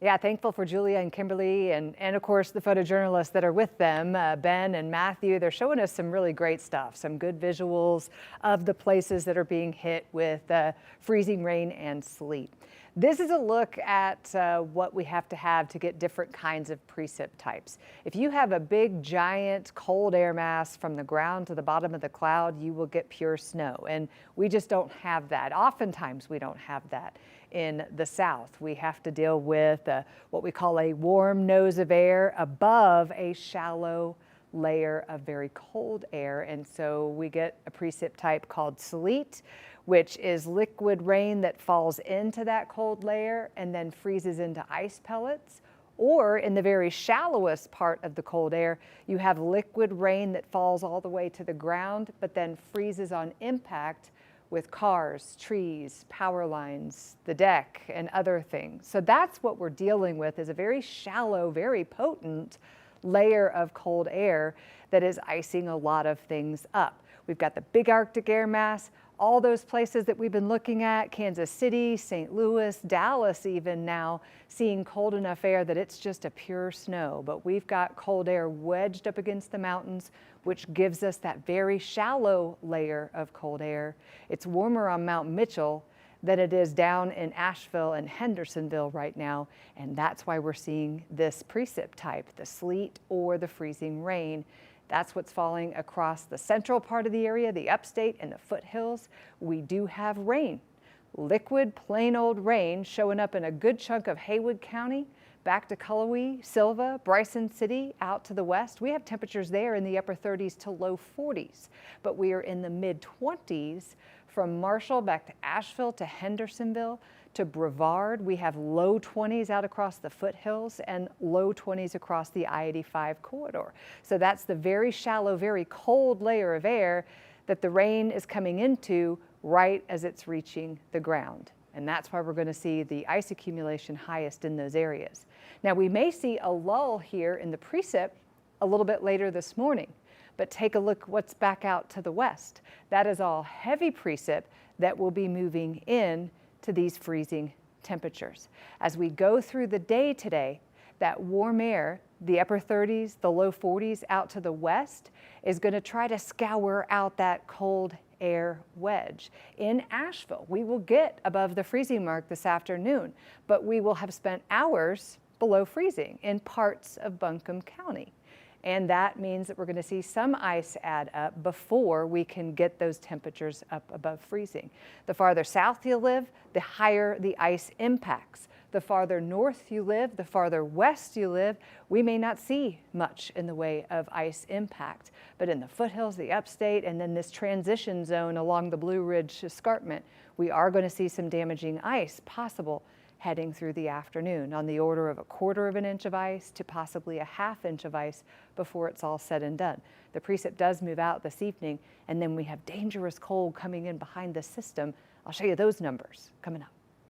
Yeah, thankful for Julia and Kimberly and of course the photojournalists that are with them, Ben and Matthew. They're showing us some really great stuff, some good visuals of the places that are being hit with freezing rain and sleet. This is a look at what we have to get different kinds of precip types. If you have a big, giant, cold air mass from the ground to the bottom of the cloud, you will get pure snow. And we just don't have that. Oftentimes, we don't have that in the south. We have to deal with what we call a warm nose of air above a shallow layer of very cold air. And so we get a precip type called sleet, which is liquid rain that falls into that cold layer and then freezes into ice pellets. Or in the very shallowest part of the cold air, you have liquid rain that falls all the way to the ground, but then freezes on impact with cars, trees, power lines, the deck, and other things. So that's what we're dealing with, is a very shallow, very potent layer of cold air that is icing a lot of things up. We've got the big Arctic air mass, all those places that we've been looking at, Kansas City, St. Louis, Dallas even now, seeing cold enough air that it's just a pure snow. But we've got cold air wedged up against the mountains, which gives us that very shallow layer of cold air. It's warmer on Mount Mitchell than it is down in Asheville and Hendersonville right now, and that's why we're seeing this precip type, the sleet or the freezing rain. That's what's falling across the central part of the area, the upstate and the foothills. We do have rain, liquid, plain old rain showing up in a good chunk of Haywood County, back to Cullowhee, Silva, Bryson City, out to the west. We have temperatures there in the upper 30s to low 40s, but we are in the mid 20s from Marshall back to Asheville to Hendersonville to Brevard. We have low 20s out across the foothills and low 20s across the I-85 corridor. So that's the very shallow, very cold layer of air that the rain is coming into right as it's reaching the ground. And that's why we're going to see the ice accumulation highest in those areas. Now, we may see a lull here in the precip a little bit later this morning, but take a look what's back out to the west. That is all heavy precip that will be moving in to these freezing temperatures. As we go through the day today, that warm air, the upper 30s, the low 40s out to the west, is going to try to scour out that cold air wedge. In Asheville, we will get above the freezing mark this afternoon, but we will have spent hours below freezing in parts of Buncombe County. And that means that we're going to see some ice add up before we can get those temperatures up above freezing. The farther south you live, the higher the ice impacts. The farther north you live, the farther west you live, we may not see much in the way of ice impact. But in the foothills, the upstate, and then this transition zone along the Blue Ridge Escarpment, we are going to see some damaging ice possible heading through the afternoon, on the order of 1/4 of an inch of ice to possibly a 1/2 inch of ice before it's all said and done. The precip does move out this evening, and then we have dangerous cold coming in behind the system. I'll show you those numbers coming up.